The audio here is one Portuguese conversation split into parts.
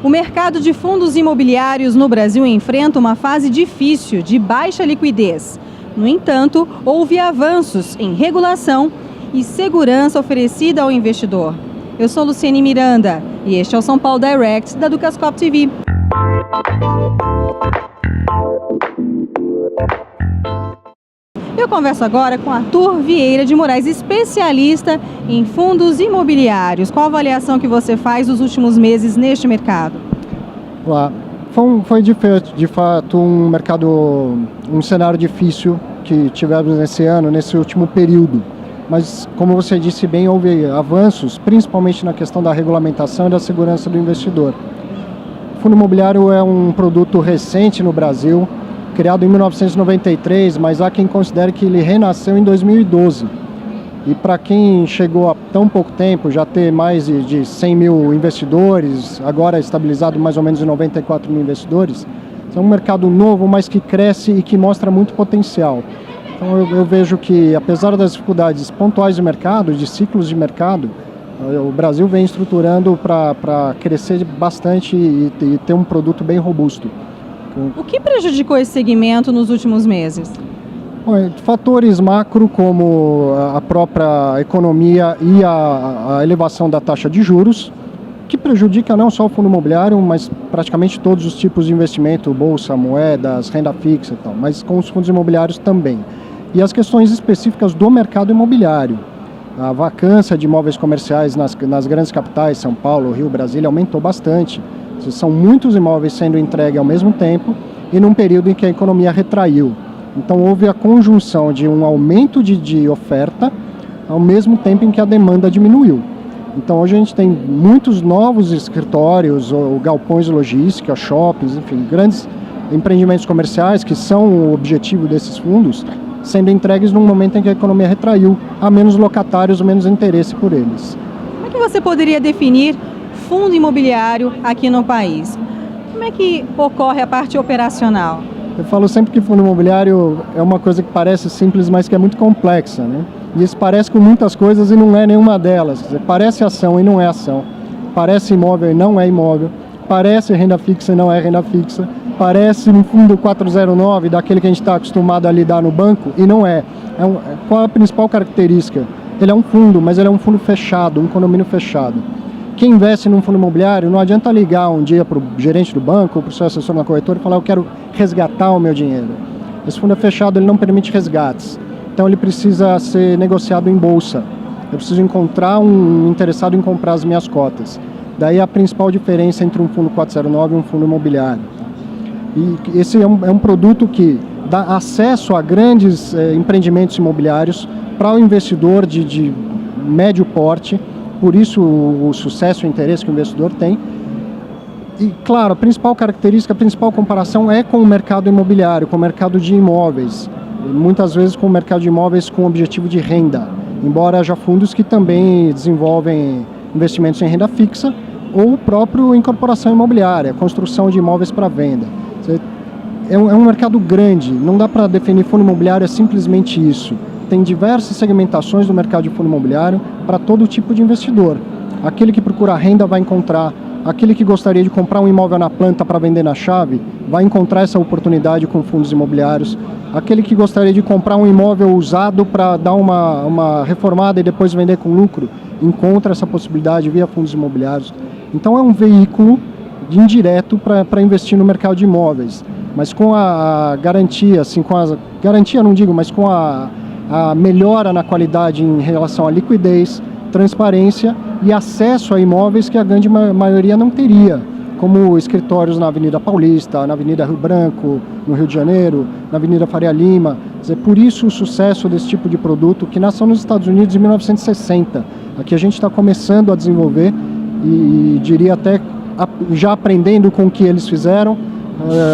O mercado de fundos imobiliários no Brasil enfrenta uma fase difícil de baixa liquidez. No entanto, houve avanços em regulação e segurança oferecida ao investidor. Eu sou Luciene Miranda e este é o São Paulo Direct da Ducascope TV. Eu converso agora com Arthur Vieira de Moraes, especialista em fundos imobiliários. Qual a avaliação que você faz dos últimos meses neste mercado? Foi de fato um cenário difícil que tivemos nesse ano, nesse último período. Mas, como você disse bem, houve avanços, principalmente na questão da regulamentação e da segurança do investidor. O fundo imobiliário é um produto recente no Brasil, criado em 1993, mas há quem considere que ele renasceu em 2012. E para quem chegou há tão pouco tempo, já ter mais de 100 mil investidores, agora estabilizado mais ou menos em 94 mil investidores, é um mercado novo, mas que cresce e que mostra muito potencial. Então eu vejo que, apesar das dificuldades pontuais do mercado, de ciclos de mercado, o Brasil vem estruturando para crescer bastante e ter um produto bem robusto. O que prejudicou esse segmento nos últimos meses? Fatores macro como a própria economia e a elevação da taxa de juros, que prejudica não só o fundo imobiliário, mas praticamente todos os tipos de investimento, bolsa, moedas, renda fixa e tal, mas com os fundos imobiliários também. E as questões específicas do mercado imobiliário. A vacância de imóveis comerciais nas grandes capitais, São Paulo, Rio, Brasília, aumentou bastante. São muitos imóveis sendo entregues ao mesmo tempo e num período em que a economia retraiu. Então houve a conjunção de um aumento de oferta ao mesmo tempo em que a demanda diminuiu. Então hoje a gente tem muitos novos escritórios, ou galpões de logística, shoppings, enfim, grandes empreendimentos comerciais que são o objetivo desses fundos, sendo entregues num momento em que a economia retraiu, há menos locatários, menos interesse por eles. Como é que você poderia definir fundo imobiliário aqui no país? Como é que ocorre a parte operacional? Eu falo sempre que fundo imobiliário é uma coisa que parece simples, mas que é muito complexa, né? E isso parece com muitas coisas e não é nenhuma delas. Quer dizer, parece ação e não é ação. Parece imóvel e não é imóvel. Parece renda fixa e não é renda fixa. Parece um fundo 409, daquele que a gente está acostumado a lidar no banco, e não é. Qual é a principal característica? Ele é um fundo, mas ele é um fundo fechado, um condomínio fechado. Quem investe num fundo imobiliário, não adianta ligar um dia para o gerente do banco ou para o seu assessor na corretora e falar: eu quero resgatar o meu dinheiro. Esse fundo é fechado, ele não permite resgates. Então ele precisa ser negociado em bolsa. Eu preciso encontrar um interessado em comprar as minhas cotas. Daí a principal diferença entre um fundo 409 e um fundo imobiliário. E esse é um produto que dá acesso a grandes empreendimentos imobiliários para o investidor de médio porte. Por isso o sucesso e o interesse que o investidor tem. E, claro, a principal característica, a principal comparação é com o mercado imobiliário, com o mercado de imóveis. Muitas vezes com o mercado de imóveis com objetivo de renda, embora haja fundos que também desenvolvem investimentos em renda fixa ou próprio incorporação imobiliária, construção de imóveis para venda. É um mercado grande, não dá para definir fundo imobiliário, é simplesmente isso. Tem diversas segmentações do mercado de fundo imobiliário para todo tipo de investidor. Aquele que procura renda vai encontrar, aquele que gostaria de comprar um imóvel na planta para vender na chave, vai encontrar essa oportunidade com fundos imobiliários. Aquele que gostaria de comprar um imóvel usado para dar uma reformada e depois vender com lucro, encontra essa possibilidade via fundos imobiliários. Então é um veículo indireto para investir no mercado de imóveis, mas com a garantia, assim, garantia não digo, mas com a melhora na qualidade em relação à liquidez, transparência e acesso a imóveis que a grande maioria não teria, como escritórios na Avenida Paulista, na Avenida Rio Branco, no Rio de Janeiro, na Avenida Faria Lima. Por isso o sucesso desse tipo de produto, que nasceu nos Estados Unidos em 1960. Aqui a gente está começando a desenvolver e diria até já aprendendo com o que eles fizeram,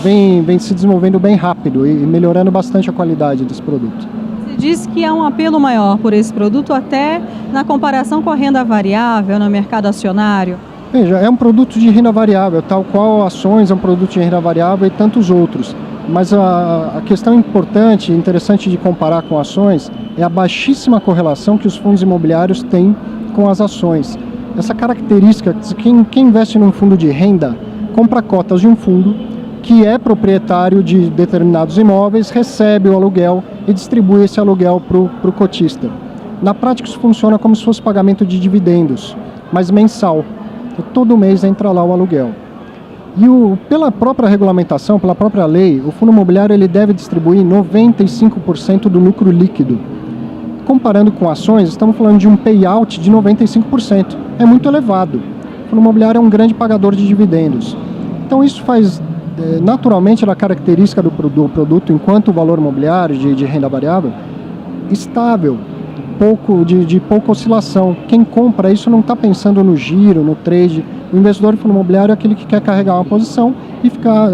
vem se desenvolvendo bem rápido e melhorando bastante a qualidade desse produto. Você diz que há um apelo maior por esse produto até na comparação com a renda variável no mercado acionário? Veja, é um produto de renda variável, tal qual ações é um produto de renda variável e tantos outros. Mas a questão importante e interessante de comparar com ações é a baixíssima correlação que os fundos imobiliários têm com as ações. Essa característica, quem investe num fundo de renda, compra cotas de um fundo que é proprietário de determinados imóveis, recebe o aluguel e distribui esse aluguel para o cotista. Na prática isso funciona como se fosse pagamento de dividendos, mas mensal. Todo mês entra lá o aluguel. E pela própria regulamentação, pela própria lei, o fundo imobiliário ele deve distribuir 95% do lucro líquido. Comparando com ações, estamos falando de um payout de 95%. É muito elevado. O fundo imobiliário é um grande pagador de dividendos. Então isso faz naturalmente a característica do produto enquanto valor imobiliário de renda variável estável, de pouca oscilação. Quem compra isso não está pensando no giro, no trade. O investidor de fundo imobiliário é aquele que quer carregar uma posição e ficar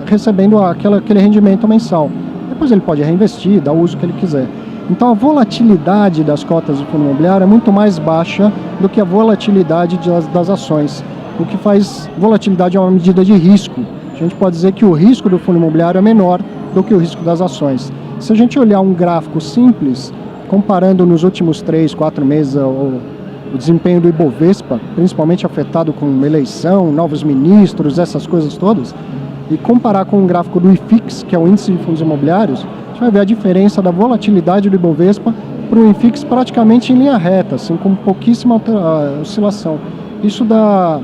recebendo aquele rendimento mensal. Depois ele pode reinvestir, dar o uso que ele quiser. Então a volatilidade das cotas de fundo imobiliário é muito mais baixa do que a volatilidade das ações. O que faz volatilidade é uma medida de risco. A gente pode dizer que o risco do fundo imobiliário é menor do que o risco das ações. Se a gente olhar um gráfico simples, comparando nos últimos 3, 4 meses o desempenho do Ibovespa, principalmente afetado com eleição, novos ministros, essas coisas todas, e comparar com o gráfico do IFIX, que é o índice de fundos imobiliários, a gente vai ver a diferença da volatilidade do Ibovespa para o IFIX praticamente em linha reta, assim, com pouquíssima oscilação. Isso dá,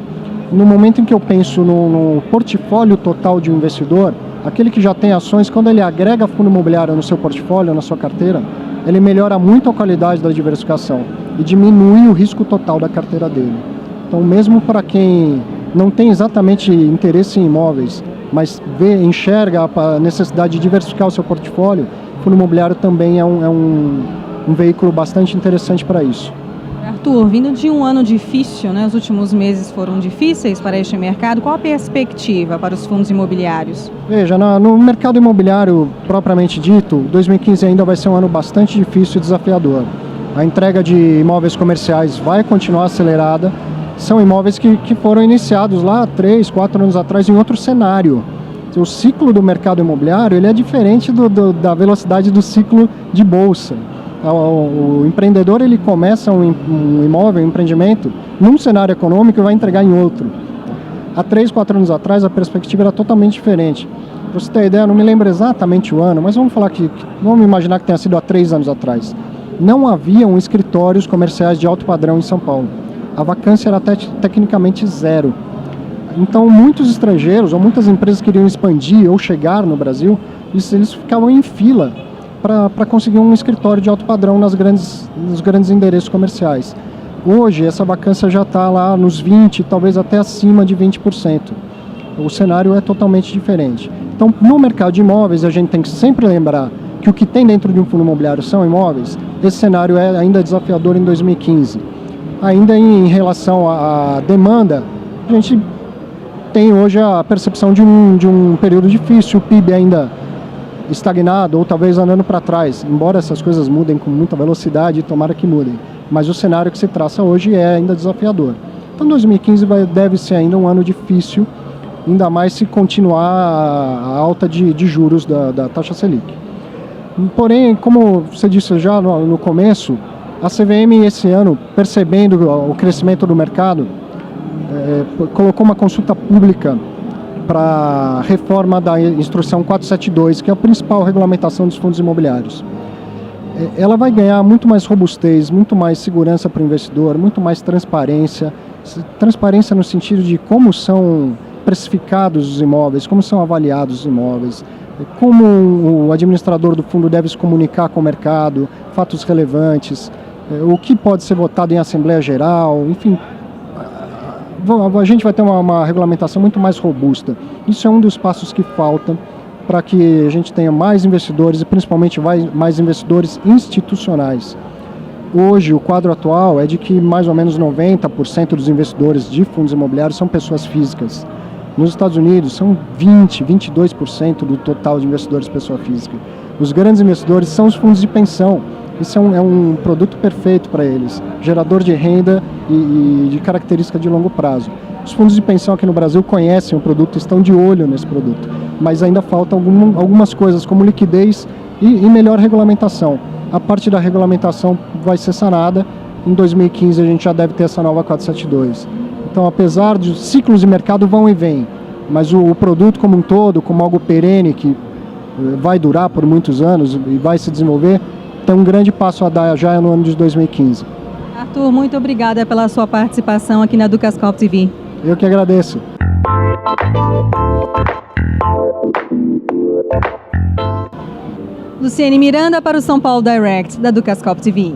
no momento em que eu penso no portfólio total de um investidor, aquele que já tem ações, quando ele agrega fundo imobiliário no seu portfólio, na sua carteira, ele melhora muito a qualidade da diversificação e diminui o risco total da carteira dele. Então, mesmo para quem não tem exatamente interesse em imóveis, mas enxerga a necessidade de diversificar o seu portfólio, o fundo imobiliário também é um veículo bastante interessante para isso. Arthur, vindo de um ano difícil, né, os últimos meses foram difíceis para este mercado, qual a perspectiva para os fundos imobiliários? Veja, no mercado imobiliário propriamente dito, 2015 ainda vai ser um ano bastante difícil e desafiador. A entrega de imóveis comerciais vai continuar acelerada. São imóveis que foram iniciados lá 3, 4 anos atrás em outro cenário. O ciclo do mercado imobiliário ele é diferente da velocidade do ciclo de bolsa. O empreendedor ele começa um imóvel, um empreendimento, num cenário econômico e vai entregar em outro. Há 3, 4 anos atrás a perspectiva era totalmente diferente. Para você ter ideia, eu não me lembro exatamente o ano, mas vamos imaginar que tenha sido há 3 anos atrás. Não haviam escritórios comerciais de alto padrão em São Paulo. A vacância era tecnicamente zero. Então muitos estrangeiros ou muitas empresas queriam expandir ou chegar no Brasil, eles ficavam em fila para conseguir um escritório de alto padrão nos grandes endereços comerciais. Hoje essa vacância já está lá nos 20%, talvez até acima de 20%. O cenário é totalmente diferente. Então no mercado de imóveis a gente tem que sempre lembrar que o que tem dentro de um fundo imobiliário são imóveis. Esse cenário é ainda desafiador em 2015. Ainda em relação à demanda, a gente tem hoje a percepção de um período difícil, o PIB ainda estagnado ou talvez andando para trás, embora essas coisas mudem com muita velocidade, tomara que mudem. Mas o cenário que se traça hoje é ainda desafiador. Então 2015 deve ser ainda um ano difícil, ainda mais se continuar a alta de juros da taxa Selic. Porém, como você disse já no começo, a CVM esse ano, percebendo o crescimento do mercado, colocou uma consulta pública para a reforma da Instrução 472, que é a principal regulamentação dos fundos imobiliários. Ela vai ganhar muito mais robustez, muito mais segurança para o investidor, muito mais transparência. Transparência no sentido de como são precificados os imóveis, como são avaliados os imóveis, como o administrador do fundo deve se comunicar com o mercado, fatos relevantes, o que pode ser votado em Assembleia Geral, enfim. A gente vai ter uma regulamentação muito mais robusta. Isso é um dos passos que falta para que a gente tenha mais investidores e principalmente mais investidores institucionais. Hoje, o quadro atual é de que mais ou menos 90% dos investidores de fundos imobiliários são pessoas físicas. Nos Estados Unidos, são 22% do total de investidores pessoa física. Os grandes investidores são os fundos de pensão. Isso é um produto perfeito para eles, gerador de renda e de característica de longo prazo. Os fundos de pensão aqui no Brasil conhecem o produto, estão de olho nesse produto. mas ainda faltam algumas coisas, como liquidez e melhor regulamentação. A parte da regulamentação vai ser sanada. Em 2015 a gente já deve ter essa nova 472. Então, apesar de ciclos de mercado vão e vêm, mas o produto como um todo, como algo perene, que vai durar por muitos anos e vai se desenvolver, tem um grande passo a dar já no ano de 2015. Arthur, muito obrigada pela sua participação aqui na Educascope TV. Eu que agradeço. Luciene Miranda para o São Paulo Direct, da Educascope TV.